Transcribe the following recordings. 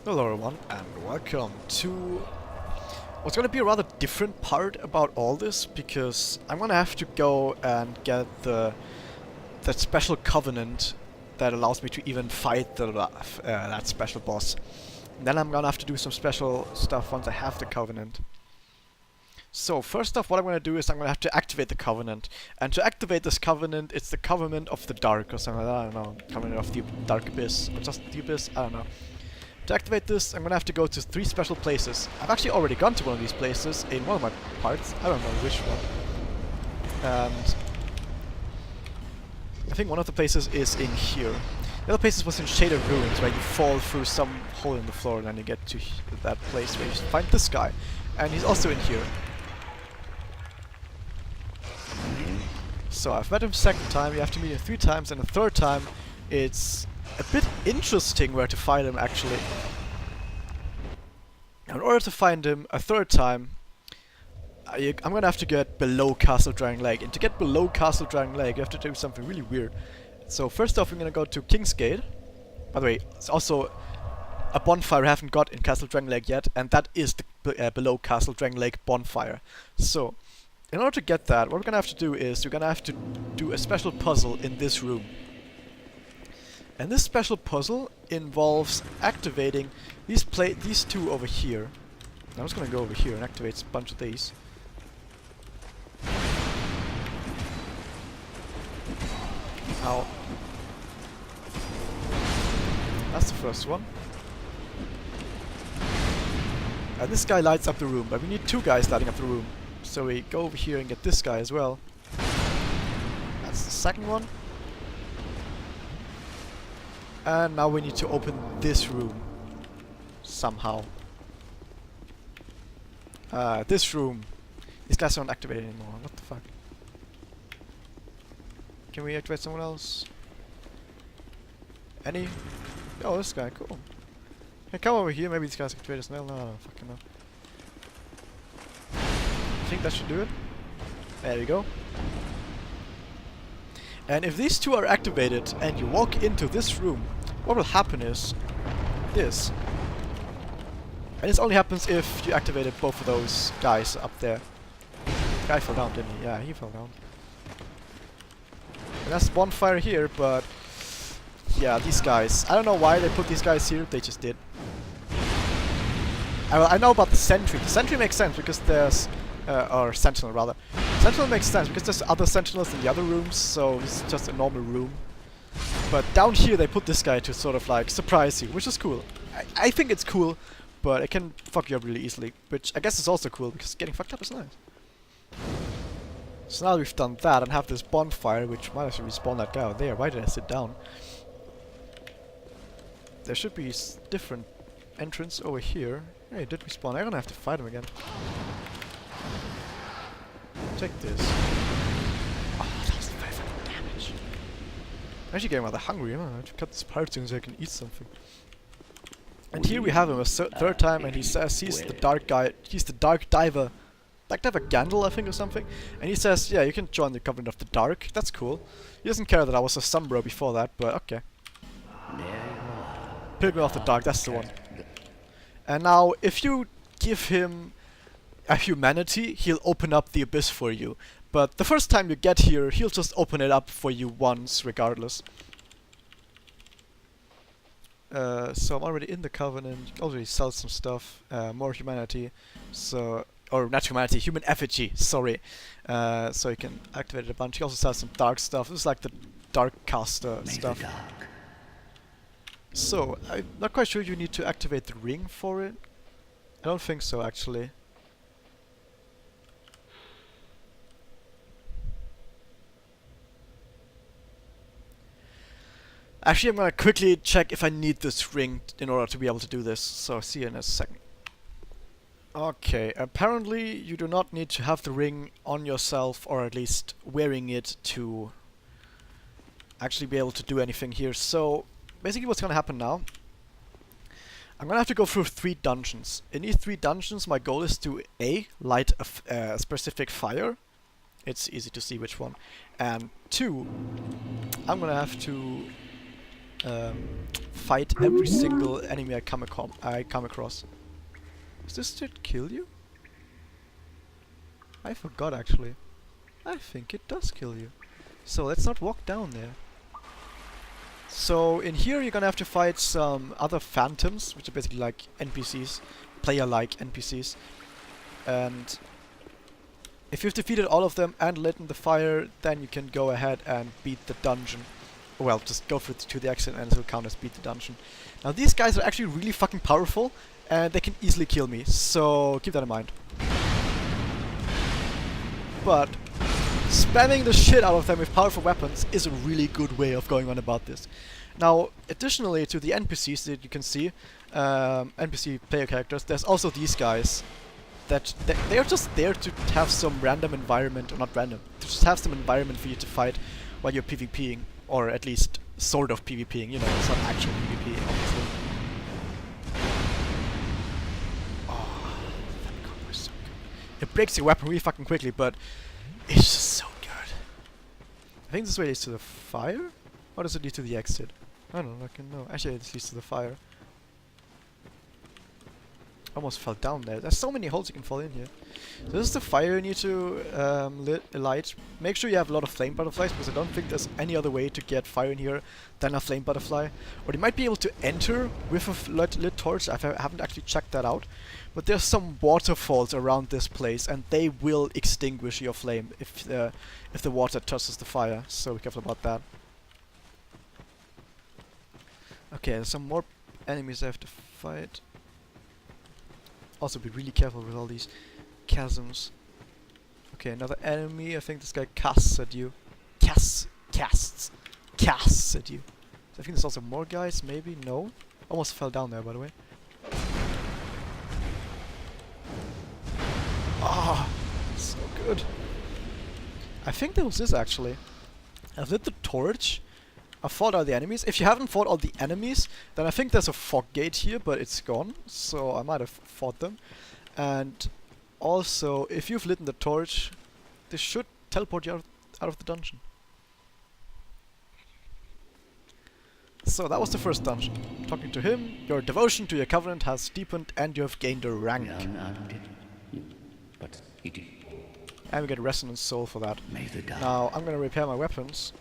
Hello everyone, and welcome to what's going to be a rather different part about all this, because I'm going to have to go and get that special covenant that allows me to even fight that special boss. And then I'm going to have to do some special stuff once I have the covenant. So first off, what I'm going to do is I'm going to have to activate the covenant. And to activate this covenant, it's the covenant of the dark or something like that. I don't know, covenant of the dark abyss, or just the abyss, I don't know. To activate this, I'm gonna have to go to 3 special places. I've actually already gone to one of these places in one of my parts. I don't know which one. And I think one of the places is in here. The other place was in Shaded Ruins, where you fall through some hole in the floor and then you get to that place where you find this guy. And he's also in here. So I've met him 2nd time, you have to meet him 3 times, and the 3rd time it's a bit interesting where to find him, actually. In order to find him a 3rd time, I'm gonna have to get below Castle Dragon Lake. And to get below Castle Dragon Lake, you have to do something really weird. So first off, I'm gonna go to King's Gate. By the way, it's also a bonfire I haven't got in Castle Dragon Lake yet, and that is the below Castle Dragon Lake bonfire. So, in order to get that, what we're gonna have to do is we're gonna have to do a special puzzle in this room. And this special puzzle involves activating these 2 over here. I'm just gonna go over here and activate a bunch of these. Ow. That's the first one. And this guy lights up the room, but we need 2 guys lighting up the room. So we go over here and get this guy as well. That's the second one. And now we need to open this room. Somehow. This room. These guys aren't activated anymore. What the fuck? Can we activate someone else? Any? Oh, this guy. Cool. Hey, come over here. Maybe these guys activate as well. No, fucking no. I think that should do it. There we go. And if these 2 are activated and you walk into this room, what will happen is this. And this only happens if you activated both of those guys up there. The guy fell down, didn't he? Yeah, he fell down. And that's the bonfire here, but yeah, these guys. I don't know why they put these guys here, they just did. I know about the sentry. The sentry makes sense because there's or sentinel rather. Sentinel makes sense because there's other sentinels in the other rooms, so it's just a normal room. But down here they put this guy to sort of like surprise you, which is cool. I think it's cool, but it can fuck you up really easily, which I guess is also cool because getting fucked up is nice. So now we've done that and have this bonfire, which might actually respawn that guy out there. Why did I sit down? There should be different entrance over here. Hey, it did respawn. I'm gonna have to fight him again. Take this. Oh, that was 500 damage. I'm actually getting rather hungry. I have to cut this pirate soon so I can eat something. And here we have him a 3rd time, and he says he's the dark guy. He's the dark diver. Dark diver Gandalf, I think, or something. And he says, yeah, you can join the Covenant of the Dark. That's cool. He doesn't care that I was a Sombro before that, but okay. Pilgrim of the Dark, that's the one. And now, if you give him a humanity, he'll open up the abyss for you. But the first time you get here, he'll just open it up for you once, regardless. So I'm already in the Covenant. Already sell some stuff. More humanity. So, or not humanity, human effigy. Sorry. So you can activate it a bunch. He also sells some dark stuff. This is like the dark caster stuff. So I'm not quite sure you need to activate the ring for it. I don't think so, actually. Actually, I'm gonna quickly check if I need this ring in order to be able to do this, so see you in a second. Okay, apparently you do not need to have the ring on yourself, or at least wearing it to actually be able to do anything here. So, basically what's gonna happen now, I'm gonna have to go through 3 dungeons. In these 3 dungeons, my goal is to A, light a specific fire. It's easy to see which one. And 2, I'm gonna have to fight every single enemy I come across. Does this shit kill you? I forgot actually. I think it does kill you. So let's not walk down there. So in here you're gonna have to fight some other phantoms, which are basically like NPCs, player-like NPCs. And if you've defeated all of them and lit in the fire, then you can go ahead and beat the dungeon. Well, just go to the exit and it'll count as beat the dungeon. Now these guys are actually really fucking powerful, and they can easily kill me, so keep that in mind. But spamming the shit out of them with powerful weapons is a really good way of going on about this. Now, additionally to the NPCs that you can see, NPC player characters, there's also these guys. That they are just there to have some random environment, or not random, to just have some environment for you to fight while you're PvPing, or at least sort of PvPing, you know, it's not actual PvP, obviously. Oh, that combo is so good. It breaks your weapon really fucking quickly, but it's just so good. I think this way leads to the fire? Or does it lead to the exit? I don't fucking know. Actually, this leads to the fire. Almost fell down there. There's so many holes you can fall in here. So this is the fire you need to light. Make sure you have a lot of flame butterflies, because I don't think there's any other way to get fire in here than a flame butterfly. Or you might be able to enter with a lit torch. I haven't actually checked that out. But there's some waterfalls around this place, and they will extinguish your flame if the water touches the fire. So be careful about that. Okay, there's some more enemies I have to fight. Also be really careful with all these chasms. Okay, another enemy. I think this guy casts at you. Casts at you. So I think there's also more guys, maybe? No? Almost fell down there, by the way. Ah, so good. I think there was this actually. I've lit the torch. I fought all the enemies. If you haven't fought all the enemies, then I think there's a fog gate here, but it's gone. So I might have fought them. And also, if you've lit the torch, this should teleport you out of the dungeon. So that was the first dungeon. Talking to him, your devotion to your covenant has deepened and you have gained a rank. And we get resonance soul for that. Now I'm gonna repair my weapons,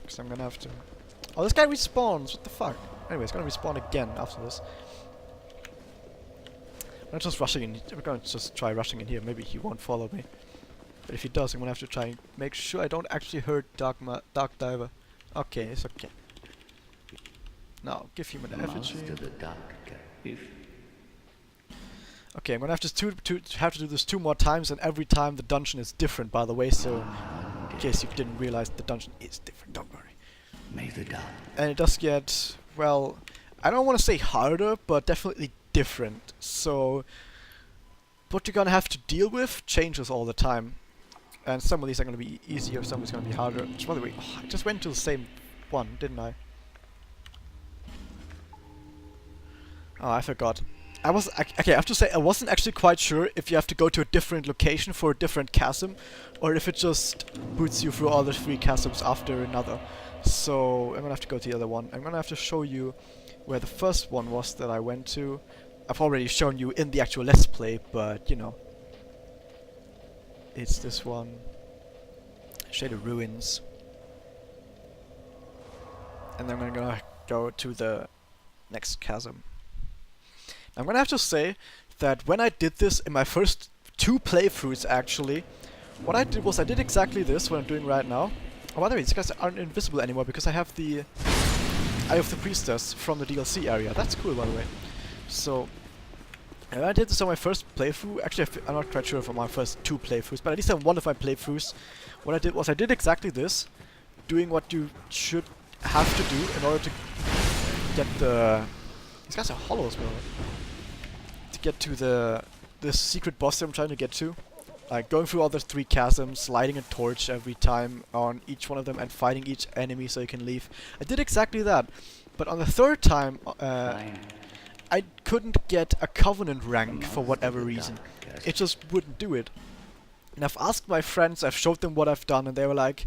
because I'm gonna have to. Oh, this guy respawns. What the fuck? Anyway, it's gonna respawn again after this. I'm just rushing in. We're gonna just try rushing in here. Maybe he won't follow me. But if he does, I'm gonna have to try and make sure I don't actually hurt Dark Diver. Okay, it's okay. Now, give him an effigy. Okay, I'm gonna have to do this 2 more times, and every time the dungeon is different, by the way. So, in case you didn't realize, the dungeon is different. Don't worry. And it does get, well, I don't want to say harder, but definitely different. So, what you're gonna have to deal with changes all the time. And some of these are gonna be easier, some of these are gonna be harder. Which, by the way, I just went to the same one, didn't I? Oh, I forgot. Okay, I have to say, I wasn't actually quite sure if you have to go to a different location for a different chasm, or if it just boots you through all the 3 chasms after another. So, I'm gonna have to go to the other one. I'm gonna have to show you where the first one was that I went to. I've already shown you in the actual Let's Play, but, you know. It's this one. Shaded Ruins. And then I'm gonna go to the next chasm. I'm gonna have to say that when I did this in my first 2 playthroughs, actually, what I did was I did exactly this, what I'm doing right now. Oh, by the way, these guys aren't invisible anymore because I have the Eye of the Priestess from the DLC area. That's cool, by the way. So, I did this on my first playthrough. Actually, I'm not quite sure for my first 2 playthroughs, but at least on one of my playthroughs, what I did was I did exactly this, doing what you should have to do in order to get the... These guys are hollow as well. To get to the secret boss that I'm trying to get to. Like going through all the 3 chasms, lighting a torch every time on each one of them, and fighting each enemy so you can leave. I did exactly that. But on the 3rd time, I couldn't get a Covenant rank for whatever reason. It just wouldn't do it. And I've asked my friends, I've showed them what I've done, and they were like,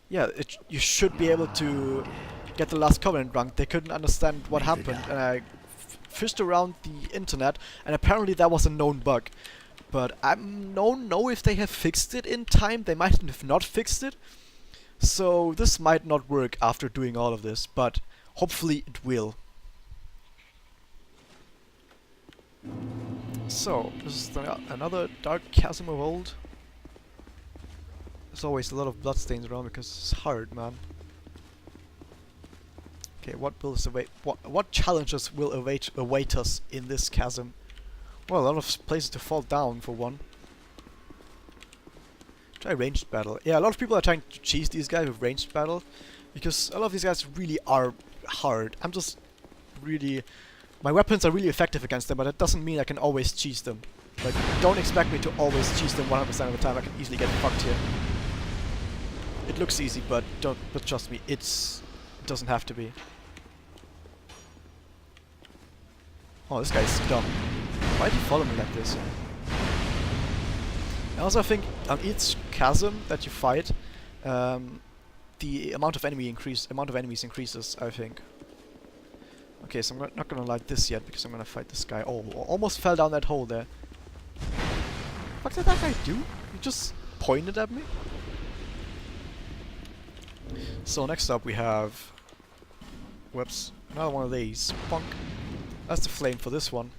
yeah, you should be able to get the Last Covenant rank, they couldn't understand what happened, and I fished around the internet, and apparently that was a known bug. But I don't know if they have fixed it in time. They might have not fixed it. So this might not work after doing all of this, but hopefully it will. So, this is another dark chasm of old. There's always a lot of bloodstains around because it's hard, man. Okay, what challenges will await us in this chasm? Well, a lot of places to fall down, for one. Try ranged battle. Yeah, a lot of people are trying to cheese these guys with ranged battle, because a lot of these guys really are hard. I'm just really... My weapons are really effective against them, but that doesn't mean I can always cheese them. Like, don't expect me to always cheese them 100% of the time. I can easily get fucked here. It looks easy, but trust me, it doesn't have to be. Oh, this guy's dumb. Why did he follow me like this? I also think on each chasm that you fight, the amount of enemies increases, I think. Okay, so I'm not gonna light this yet because I'm gonna fight this guy. Oh, almost fell down that hole there. What did that guy do? He just pointed at me? So next up we have... Whoops. Another one of these. Bonk. That's the flame for this one.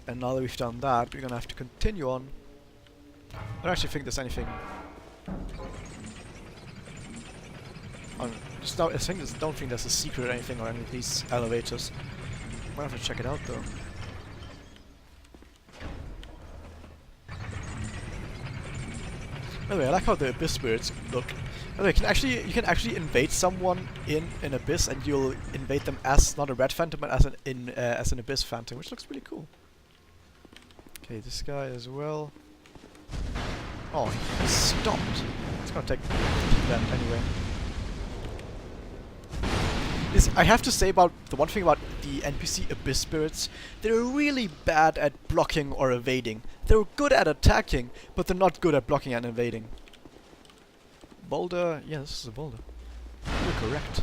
And now that we've done that, we're gonna have to continue on. I don't actually think there's anything... I don't think there's a secret or anything on any of these elevators. Might have to check it out though. By the way, I like how the abyss spirits look. By the way, you can actually invade someone in an abyss, and you'll invade them as not a red phantom, but as an abyss phantom, which looks really cool. Okay, this guy as well. Oh, he stopped. It's gonna take that anyway. I have to say about the one thing about the NPC Abyss Spirits, they're really bad at blocking or evading. They're good at attacking, but they're not good at blocking and evading. Boulder, yeah, this is a boulder. You're correct.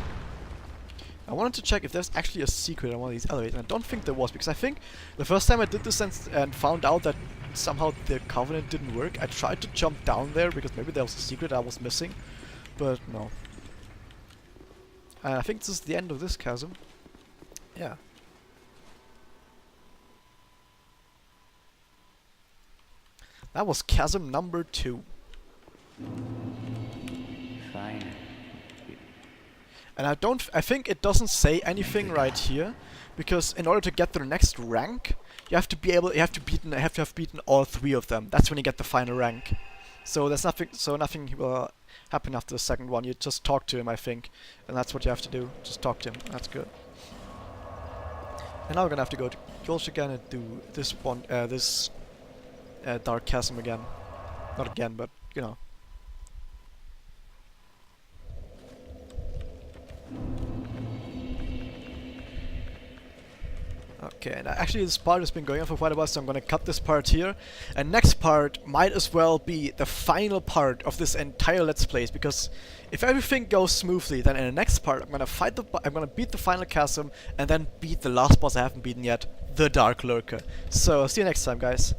I wanted to check if there's actually a secret on one of these elevators, and I don't think there was, because I think the first time I did this and found out that somehow the Covenant didn't work, I tried to jump down there because maybe there was a secret I was missing, but no. I think this is the end of this chasm. Yeah. That was chasm number 2. Fine. And I think it doesn't say anything right here, because in order to get the next rank, you have to have beaten all 3 of them. That's when you get the final rank. So nothing will happen after the second one. You just talk to him, I think, and that's what you have to do. Just talk to him. That's good. And now we're gonna have to go to Gulch again and do this one, dark chasm again. Not again, but you know. Okay, and actually this part has been going on for quite a while, so I'm gonna cut this part here. And next part might as well be the final part of this entire Let's Play, because if everything goes smoothly, then in the next part I'm gonna beat the final chasm and then beat the last boss I haven't beaten yet, the Dark Lurker. So see you next time, guys.